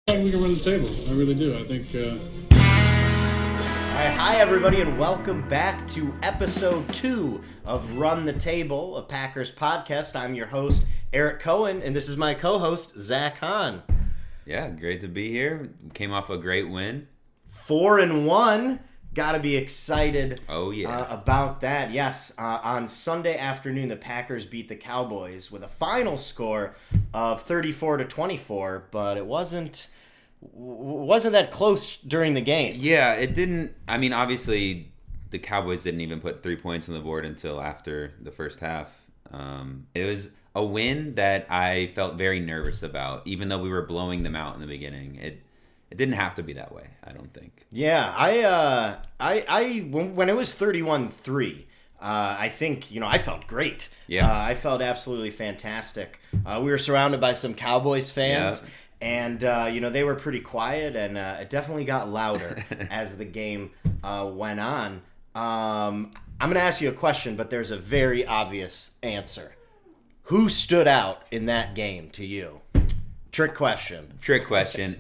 We can run the table. I really do. I think. All right, hi everybody, and welcome back to episode 2 of Run the Table, a Packers podcast. I'm your host, Eric Cohen, and this is my co-host, Zach Hahn. Yeah, great to be here. Came off a great win. 4-1. Got to be excited. Oh yeah, about that. Yes, on Sunday afternoon, the Packers beat the Cowboys with a final score of 34-24, but it wasn't that close during the game. Yeah, it didn't. I mean, obviously, the Cowboys didn't even put 3 points on the board until after the first half. It was a win that I felt very nervous about, even though we were blowing them out in the beginning. It didn't have to be that way, I don't think. Yeah, when it was 31-3, I think, I felt great. Yeah. I felt absolutely fantastic. We were surrounded by some Cowboys fans. Yeah. And, they were pretty quiet, and it definitely got louder as the game went on. I'm going to ask you a question, but there's a very obvious answer. Who stood out in that game to you? Trick question.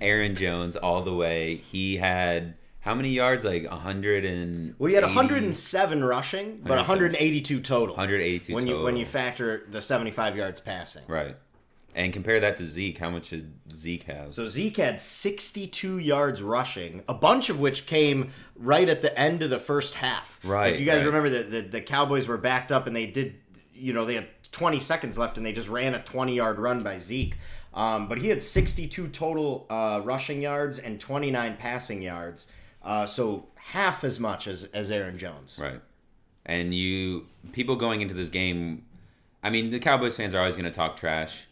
Aaron Jones all the way. He had how many yards? Like 100 Well, he had 107 rushing, but 182 total. 182 total. When you factor the 75 yards passing. Right. And compare that to Zeke. How much did Zeke have? So Zeke had 62 yards rushing, a bunch of which came right at the end of the first half. Right. If you guys remember that the Cowboys were backed up and they did, they had 20 seconds left and they just ran a 20-yard run by Zeke. But he had 62 total rushing yards and 29 passing yards. So half as much as Aaron Jones. Right. And people going into this game, I mean, the Cowboys fans are always going to talk trash.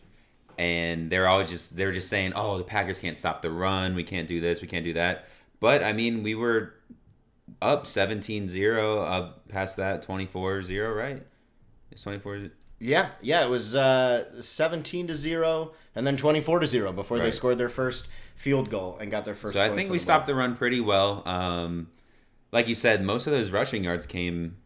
And they're just saying, oh, the Packers can't stop the run. We can't do this. We can't do that. But, I mean, we were up 17-0, up past that 24-0, right? It's 24. Yeah, it was 17-0 and then 24-0 before they scored their first field goal and got their first. So I think we stopped the run pretty well. Like you said, most of those rushing yards came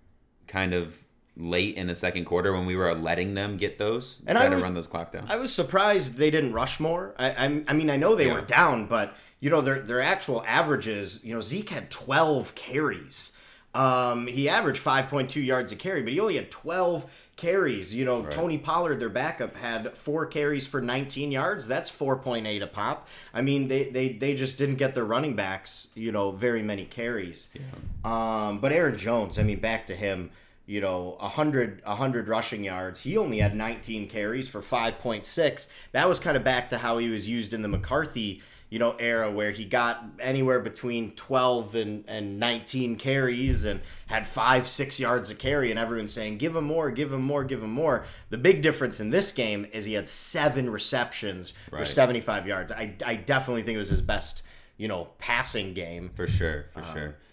kind of late in the second quarter when we were letting them get those, and try to run those clock down. I was surprised they didn't rush more. I mean, I know they were down, but their actual averages. Zeke had 12 carries. He averaged 5.2 yards a carry, but he only had 12 carries. Right. Tony Pollard, their backup, had 4 carries for 19 yards. That's 4.8 a pop. I mean, they just didn't get their running backs, very many carries. Yeah. But Aaron Jones, I mean, back to him. 100 rushing yards. He only had 19 carries for 5.6. That was kind of back to how he was used in the McCarthy, era, where he got anywhere between 12 and 19 carries and had 5-6 yards a carry, and everyone's saying, give him more, give him more, give him more. The big difference in this game is he had 7 receptions for 75 yards. I definitely think it was his best, passing game. For sure.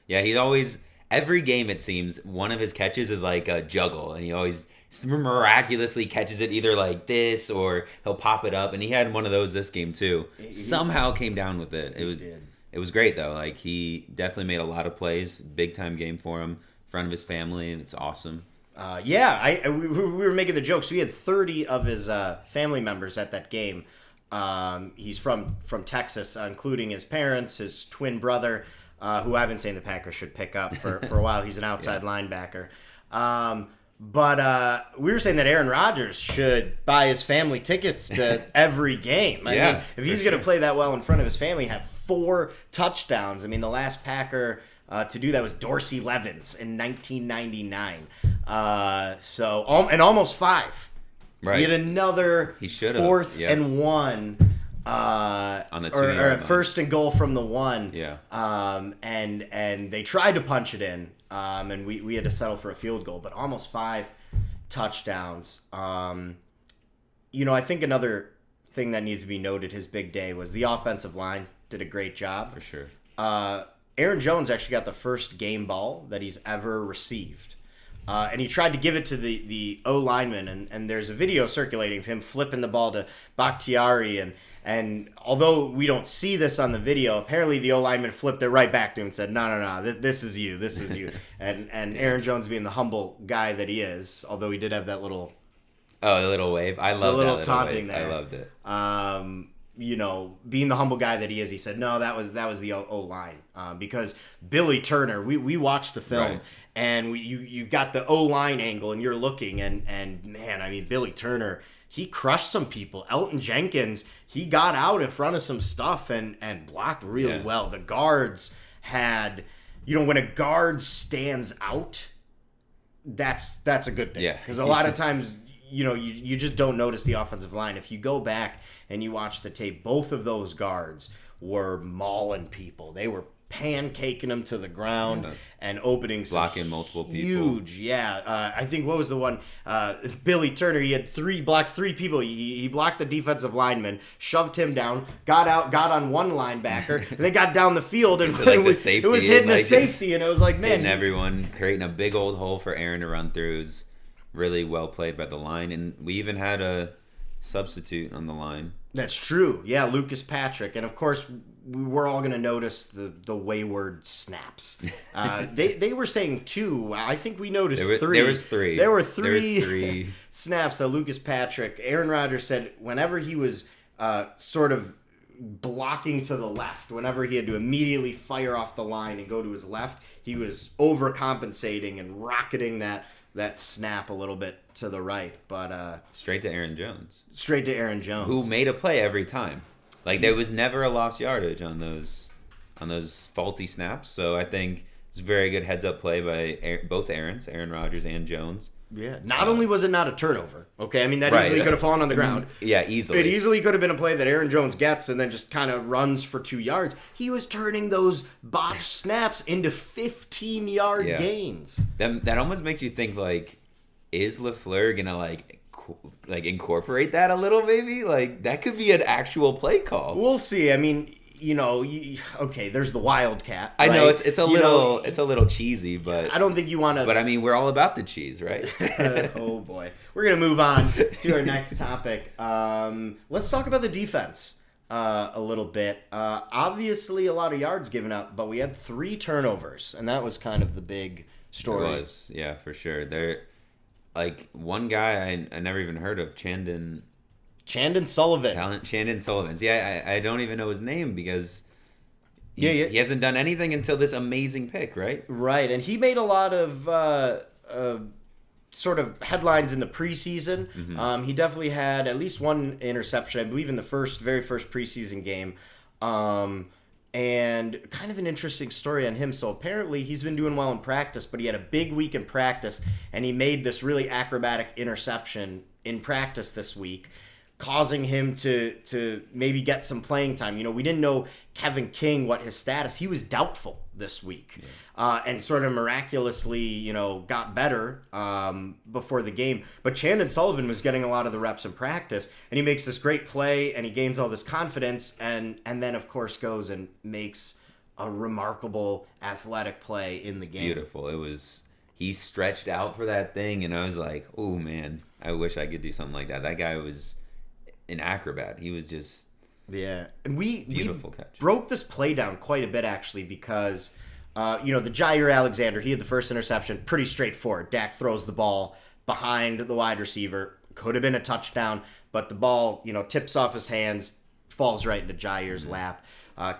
Yeah, he's always... Every game, it seems, one of his catches is like a juggle, and he always miraculously catches it either like this or he'll pop it up, and he had one of those this game too. Somehow came down with it. It was great, though. Like, he definitely made a lot of plays. Big-time game for him, in front of his family, and it's awesome. We were making the joke. So he had 30 of his family members at that game. He's from Texas, including his parents, his twin brother, who I've been saying the Packers should pick up for a while. He's an outside linebacker. But we were saying that Aaron Rodgers should buy his family tickets to every game. I mean, if he's going to play that well in front of his family, have 4 touchdowns. I mean, the last Packer to do that was Dorsey Levens in 1999. And almost 5. Right. He had another 4th and 1. On the 2 or a first and goal from the 1. Yeah. And they tried to punch it in, and we had to settle for a field goal, but almost 5 touchdowns. I think another thing that needs to be noted, his big day, was the offensive line did a great job. For sure. Aaron Jones actually got the first game ball that he's ever received. And he tried to give it to the O-lineman, and there's a video circulating of him flipping the ball to Bakhtiari, and although we don't see this on the video, apparently the O-lineman flipped it right back to him and said, no, this is you. and Aaron Jones, being the humble guy that he is, although he did have that little... Oh, the little wave. I love that little taunting wave. there. I loved it. being the humble guy that he is, he said, no, that was the O-line. Because Billy Turner, we watched the film, Right. and you've got the O-line angle, and you're looking, and man, I mean, Billy Turner, he crushed some people. Elton Jenkins, he got out in front of some stuff and blocked really well. The guards had, when a guard stands out, that's a good thing. Yeah. Because a lot of times, you just don't notice the offensive line. If you go back and you watch the tape, both of those guards were mauling people. They were pancaking them to the ground and opening some blocking multiple people. Huge, yeah. I think, what was the one? Billy Turner, he had blocked three people. He blocked the defensive lineman, shoved him down, got on one linebacker, and they got down the field, and like it was hitting a safety, and it was like, man. Hitting everyone, creating a big old hole for Aaron to run through. It was really well played by the line, and we even had a substitute on the line. That's true. Yeah, Lucas Patrick. And of course, we're all going to notice the wayward snaps. They were saying 2. I think we noticed 3. There was 3. There were three snaps that Lucas Patrick, Aaron Rodgers said whenever he was sort of blocking to the left, whenever he had to immediately fire off the line and go to his left, he was overcompensating and rocketing that snap a little bit to the right, but straight to Aaron Jones. Who made a play every time. Like, there was never a lost yardage on those faulty snaps. So I think it's a very good heads up play by both Aaron Rodgers and Jones. Yeah. Not only was it not a turnover, okay? I mean, that easily could have fallen on the ground. Yeah, easily. It easily could have been a play that Aaron Jones gets and then just kind of runs for 2 yards. He was turning those botched snaps into 15-yard gains. That almost makes you think, like, is LaFleur gonna like incorporate that a little? Maybe like that could be an actual play call. We'll see. I mean, okay, there's the Wildcat. I know it's a little cheesy, but I don't think you want to. But I mean, we're all about the cheese, right? Oh boy, we're gonna move on to our next topic. Let's talk about the defense a little bit. Obviously, a lot of yards given up, but we had 3 turnovers, and that was kind of the big story. It was, yeah, for sure. There, like one guy I never even heard of, Chandon Sullivan. Chandon Sullivan. Yeah, I don't even know his name because he hasn't done anything until this amazing pick, right? Right, and he made a lot of sort of headlines in the preseason. Mm-hmm. He definitely had at least one interception, I believe, in the very first preseason game. And kind of an interesting story on him. So apparently he's been doing well in practice, but he had a big week in practice, and he made this really acrobatic interception in practice this week, causing him to maybe get some playing time. We didn't know Kevin King, what his status. He was doubtful this week, and sort of miraculously, got better before the game. But Chandon Sullivan was getting a lot of the reps in practice, and he makes this great play, and he gains all this confidence, and then, of course, goes and makes a remarkable athletic play in the game. Beautiful. He stretched out for that thing, and I was like, oh, man, I wish I could do something like that. That guy was an acrobat. He was just... Yeah, and we catch. Broke this play down quite a bit, actually, because, the Jair Alexander, he had the first interception, pretty straightforward. Dak throws the ball behind the wide receiver, could have been a touchdown, but the ball, tips off his hands, falls right into Jair's lap.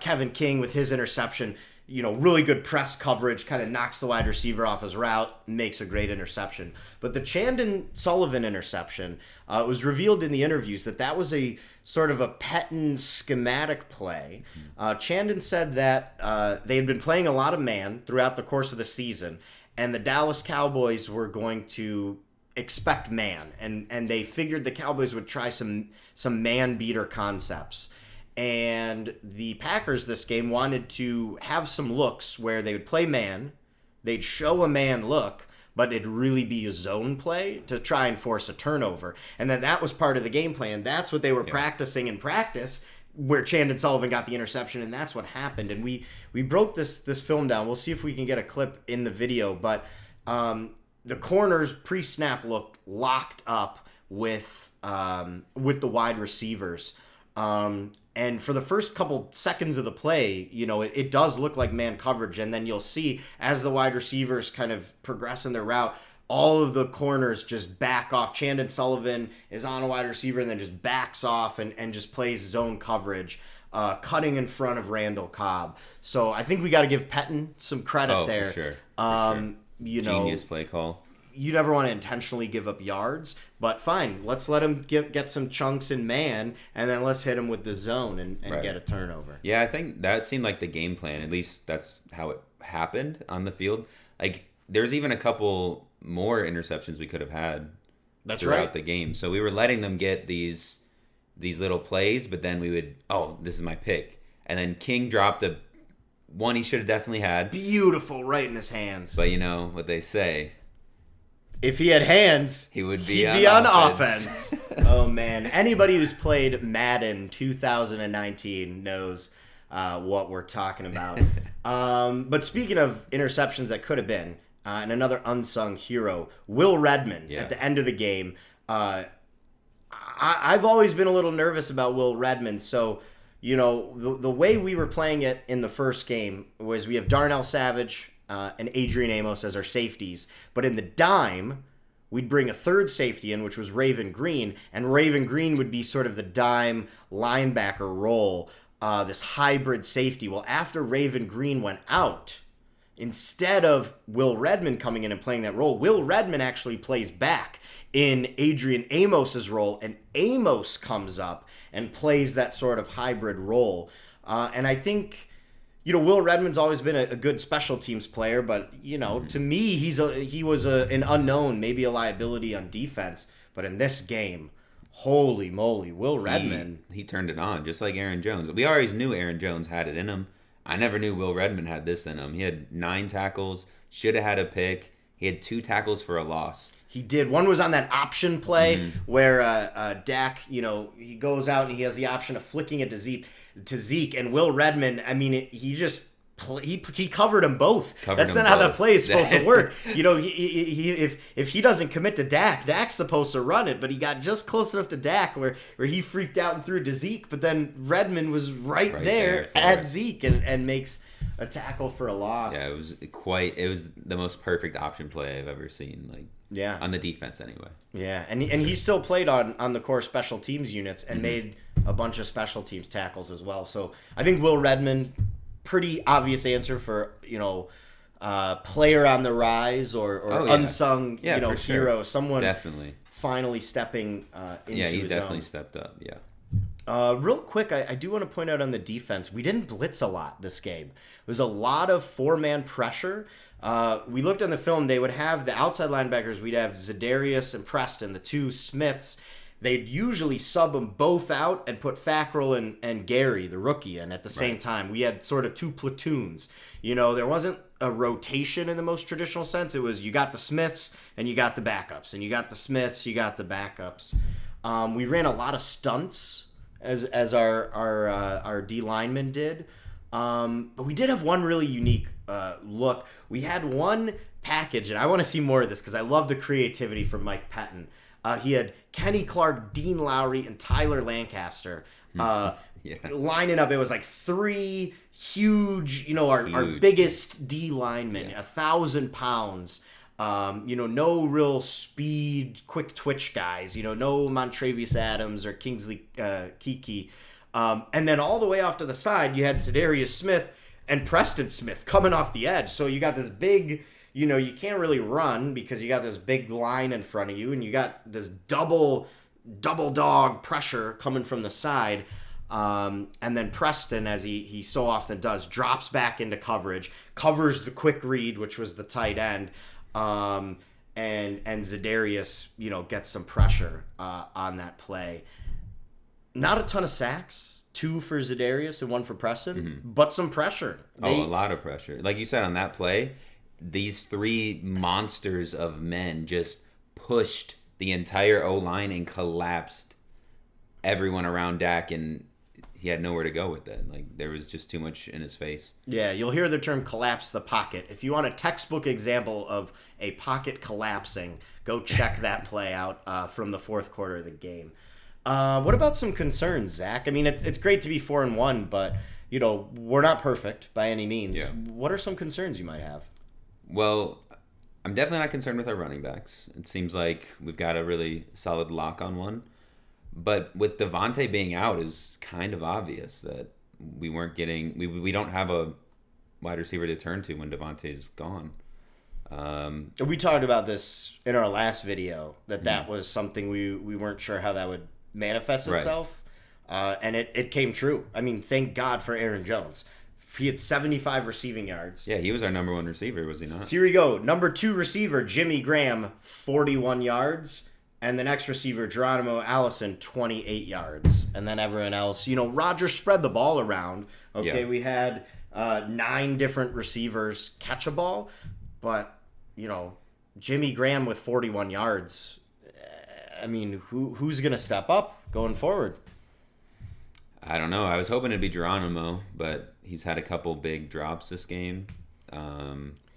Kevin King with his interception, really good press coverage, kind of knocks the wide receiver off his route, makes a great interception. But the Chandon Sullivan interception, it was revealed in the interviews that was a sort of a Petten schematic play. Chandon said that they had been playing a lot of man throughout the course of the season, and the Dallas Cowboys were going to expect man, and they figured the Cowboys would try some man beater concepts. And the Packers this game wanted to have some looks where they would play man, they'd show a man look, but it'd really be a zone play to try and force a turnover. And then that was part of the game plan. That's what they were practicing in practice, where Chandon Sullivan got the interception, and that's what happened. And we broke this film down. We'll see if we can get a clip in the video, but the corners pre-snap looked locked up with the wide receivers. And for the first couple seconds of the play, it does look like man coverage. And then you'll see as the wide receivers kind of progress in their route, all of the corners just back off. Chandon Sullivan is on a wide receiver and then just backs off and just plays zone coverage, cutting in front of Randall Cobb. So I think we got to give Pettin some credit there. For sure. Genius play call. You never want to intentionally give up yards, but fine. Let's let him get some chunks in man, and then let's hit him with the zone and get a turnover. Yeah, I think that seemed like the game plan. At least that's how it happened on the field. Like, there's even a couple more interceptions we could have had throughout the game. So we were letting them get these little plays, but then we would, this is my pick. And then King dropped one he should have definitely had. Beautiful, right in his hands. But you know what they say. If he had hands, he'd be on offense. Oh, man. Anybody who's played Madden 2019 knows what we're talking about. But speaking of interceptions that could have been, and another unsung hero, Will Redmond at the end of the game. I've always been a little nervous about Will Redmond. So, the way we were playing it in the first game was we have Darnell Savage and Adrian Amos as our safeties. But in the dime, we'd bring a third safety in, which was Raven Green. And Raven Green would be sort of the dime linebacker role, this hybrid safety. Well, after Raven Green went out, instead of Will Redmond coming in and playing that role, Will Redmond actually plays back in Adrian Amos's role, and Amos comes up and plays that sort of hybrid role. And I think, Will Redmond's always been a good special teams player, but, to me, he was an unknown, maybe a liability on defense. But in this game, holy moly, Will Redmond. He turned it on, just like Aaron Jones. We always knew Aaron Jones had it in him. I never knew Will Redmond had this in him. He had 9 tackles, should have had a pick. He had 2 tackles for a loss. He did. One was on that option play where Dak, he goes out and he has the option of flicking it to Zeke, and Will Redmond, he covered them both. That's not how that play is supposed to work. If he doesn't commit to Dak, Dak's supposed to run it, but he got just close enough to Dak where he freaked out and threw to Zeke, but then Redmond was right there at Zeke and makes a tackle for a loss. Yeah, it was the most perfect option play I've ever seen. On the defense anyway. Yeah, and he still played on the core special teams units and made a bunch of special teams tackles as well. So I think Will Redmond, pretty obvious answer for player on the rise or unsung hero, sure. someone definitely finally stepping into his he definitely own. stepped up. Yeah. Real quick, I do want to point out on the defense, we didn't blitz a lot this game. It was a lot of 4-man pressure. We looked on the film, they would have the outside linebackers, we'd have Za'Darius and Preston, the 2 Smiths. They'd usually sub them both out and put Fackrell and Gary, the rookie, in at the same time. We had sort of 2 platoons. There wasn't a rotation in the most traditional sense. It was you got the Smiths and you got the backups, and you got the Smiths, you got the backups. We ran a lot of stunts as our D linemen did. But we did have one really unique look. We had one package, and I want to see more of this because I love the creativity from Mike Pettin. He had Kenny Clark, Dean Lowry, and Tyler Lancaster lining up. It was like 3 huge, our biggest D linemen, 1,000 pounds. No real speed, quick twitch guys. No Montravius Adams or Kingsley Kiki. And then all the way off to the side, you had Za'Darius Smith and Preston Smith coming off the edge. So you got this big, you can't really run because you got this big line in front of you, and you got this double dog pressure coming from the side. And then Preston, as he so often does, drops back into coverage, covers the quick read, which was the tight end. And Za'Darius, gets some pressure on that play. Not a ton of sacks, 2 for Za'Darius and 1 for Preston, but some pressure. A lot of pressure. Like you said on that play, these 3 monsters of men just pushed the entire O-line and collapsed everyone around Dak, and he had nowhere to go with it. Like, there was just too much in his face. Yeah, you'll hear the term collapse the pocket. If you want a textbook example of a pocket collapsing, go check that play out from the fourth quarter of the game. What about some concerns, Zach? I mean, it's great to be 4-1, but, we're not perfect by any means. Yeah. What are some concerns you might have? Well, I'm definitely not concerned with our running backs. It seems like we've got a really solid lock on one. But with Devontae being out, is kind of obvious that we weren't getting. We don't have a wide receiver to turn to when Devontae's gone. We talked about this in our last video, that was something we weren't sure how that would manifest itself. And it came true. I mean, thank God for Aaron Jones. He had 75 receiving yards. Yeah, he was our number one receiver, was he not? Here we go. Number 2 receiver, Jimmy Graham, 41 yards. And the next receiver, Geronimo Allison, 28 yards. And then everyone else, Rodgers spread the ball around. Okay, we had 9 different receivers catch a ball. But, Jimmy Graham with 41 yards. I mean, who's going to step up going forward? I don't know. I was hoping it'd be Geronimo, but he's had a couple big drops this game.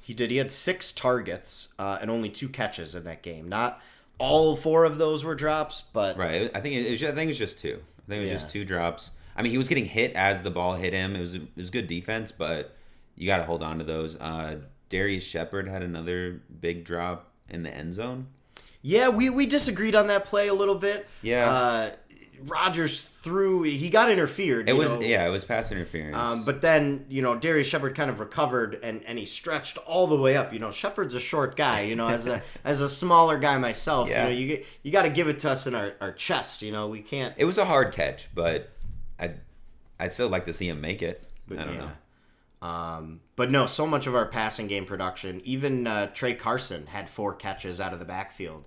He did. He had 6 targets and only 2 catches in that game. Not all 4 of those were drops, but right. I think it was just 2. I think it was just 2 drops. I mean, he was getting hit as the ball hit him. It was good defense, but you got to hold on to those. Darius Shepard had another big drop in the end zone. Yeah, we disagreed on that play a little bit. Yeah. Rodgers he got interfered. It was pass interference. But then, Darius Shepard kind of recovered and he stretched all the way up. Shepard's a short guy, as a smaller guy myself, you got to give it to us in our chest, we can't. It was a hard catch, but I'd still like to see him make it. I don't know. But no, so much of our passing game production, even Trey Carson had 4 catches out of the backfield.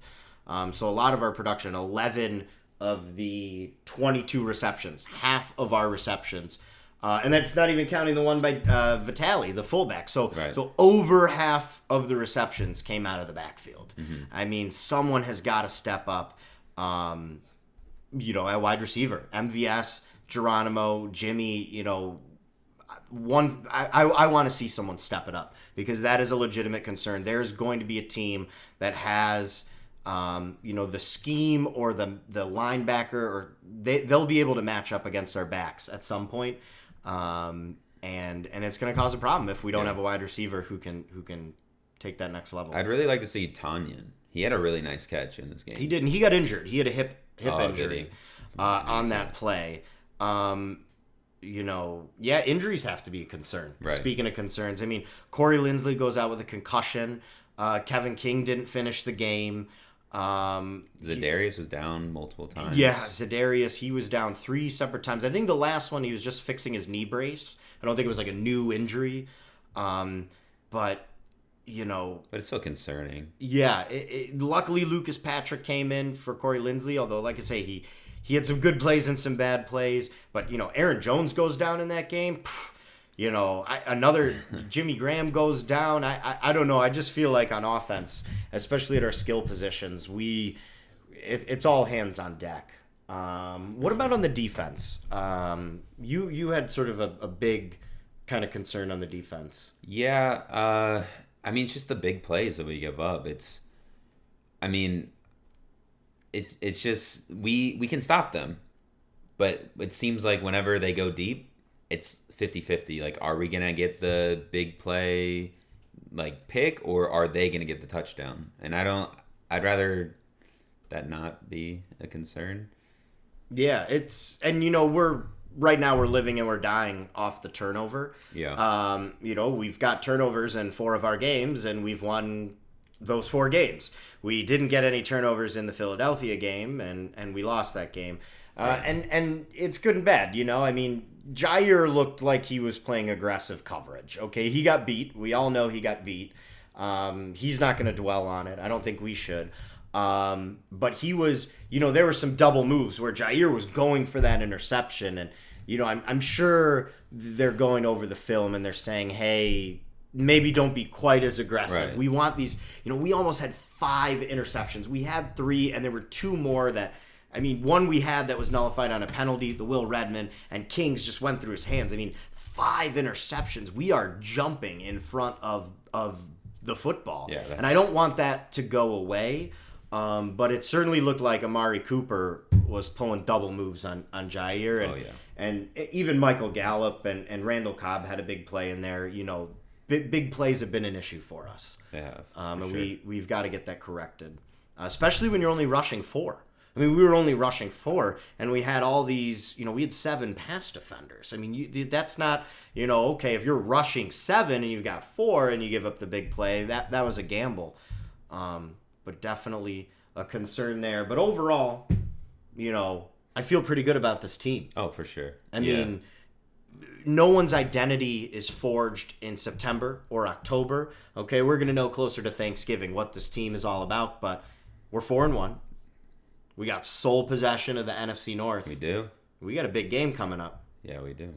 So a lot of our production, 11 of the 22 receptions, half of our receptions. And that's not even counting the one by Vitale, the fullback. So over half of the receptions came out of the backfield. Mm-hmm. I mean, someone has got to step up, at wide receiver. MVS, Geronimo, Jimmy, I want to see someone step it up because that is a legitimate concern. There's going to be a team that has the scheme or the linebacker, or they'll be able to match up against our backs at some point. And it's going to cause a problem if we don't have a wide receiver who can take that next level. I'd really like to see Tanyan. He had a really nice catch in this game. He did, and he got injured. He had a hip injury on that play. Injuries have to be a concern. Right. Speaking of concerns, I mean, Corey Linsley goes out with a concussion. Kevin King didn't finish the game. Zadarius was down multiple times. Yeah, Zadarius, he was down 3 separate times. I think the last one he was just fixing his knee brace. I don't think it was like a new injury. But it's still concerning. Yeah, luckily Lucas Patrick came in for Corey Linsley, although, like I say, he had some good plays and some bad plays. But, Aaron Jones goes down in that game. Another Jimmy Graham goes down. I don't know. I just feel like on offense, especially at our skill positions, it's all hands on deck. What about on the defense? You had sort of a big kind of concern on the defense. Yeah. It's just the big plays that we give up. It's just we can stop them, but it seems like whenever they go deep, it's 50-50. Like, are we going to get the big play, pick, or are they going to get the touchdown? And I'd rather that not be a concern. Yeah, we're living and we're dying off the turnover. Yeah. We've got turnovers in 4 of our games, and we've won those 4 games. We didn't get any turnovers in the Philadelphia game, and we lost that game. Right. And it's good and bad, Jair looked like he was playing aggressive coverage. Okay, he got beat. We all know he got beat. He's not going to dwell on it. I don't think we should. But he was, there were some double moves where Jair was going for that interception. And, I'm sure they're going over the film and they're saying, hey, maybe don't be quite as aggressive. Right. We want these, we almost had 5 interceptions. We had 3, and there were 2 more that, one we had that was nullified on a penalty, the Will Redmond, and Kings just went through his hands. 5 interceptions. We are jumping in front of the football. Yeah, and I don't want that to go away. But it certainly looked like Amari Cooper was pulling double moves on Jair. And, and even Michael Gallup and Randall Cobb had a big play in there. big plays have been an issue for us. They have. And sure. we've got to get that corrected, especially when you're only rushing 4. I mean, we were only rushing 4, and we had all these, we had 7 pass defenders. I mean, that's not, okay, if you're rushing 7 and you've got 4 and you give up the big play, that was a gamble. But definitely a concern there. But overall, I feel pretty good about this team. Oh, for sure. I mean, no one's identity is forged in September or October. Okay, we're going to know closer to Thanksgiving what this team is all about, but we're 4-1. We got sole possession of the NFC North. We do. We got a big game coming up. Yeah, we do.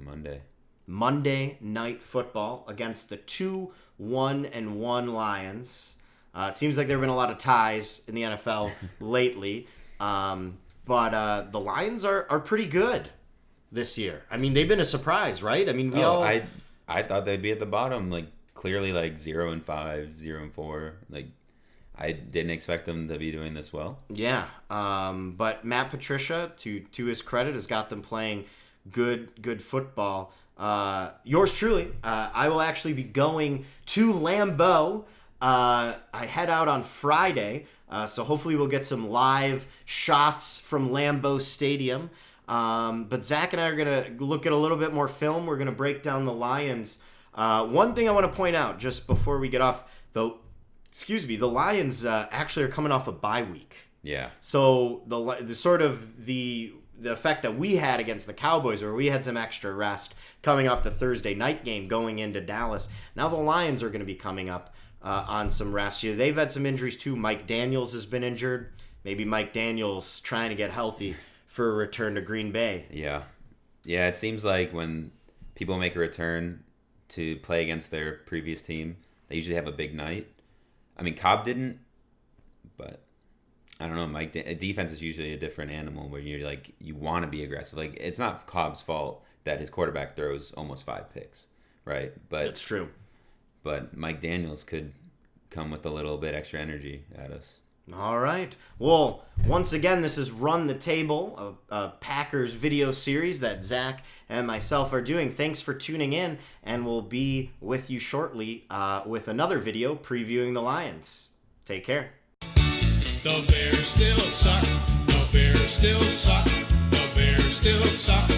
Monday Night Football against the 2-1-1 Lions. It seems like there have been a lot of ties in the NFL lately, but the Lions are pretty good this year. I mean, they've been a surprise, right? I mean, I thought they'd be at the bottom, clearly 0-5, 0-4, I didn't expect them to be doing this well. Yeah, but Matt Patricia, to his credit, has got them playing good football. Yours truly, I will actually be going to Lambeau. I head out on Friday, so hopefully we'll get some live shots from Lambeau Stadium. But Zach and I are going to look at a little bit more film. We're going to break down the Lions. One thing I want to point out just before we get off, the Lions actually are coming off a bye week. Yeah. So the sort of the effect that we had against the Cowboys, where we had some extra rest coming off the Thursday night game going into Dallas. Now the Lions are going to be coming up on some rest. They've had some injuries too. Mike Daniels has been injured. Maybe Mike Daniels trying to get healthy for a return to Green Bay. Yeah. Yeah, it seems like when people make a return to play against their previous team, they usually have a big night. I mean, Cobb didn't, but I don't know. Defense is usually a different animal where you're you want to be aggressive. It's not Cobb's fault that his quarterback throws almost 5 picks, right? But that's true. But Mike Daniels could come with a little bit extra energy at us. All right. Well, once again, this is Run the Table, a Packers video series that Zach and myself are doing. Thanks for tuning in, and we'll be with you shortly with another video previewing the Lions. Take care. The Bears still suck. The Bears still suck. The Bears still suck.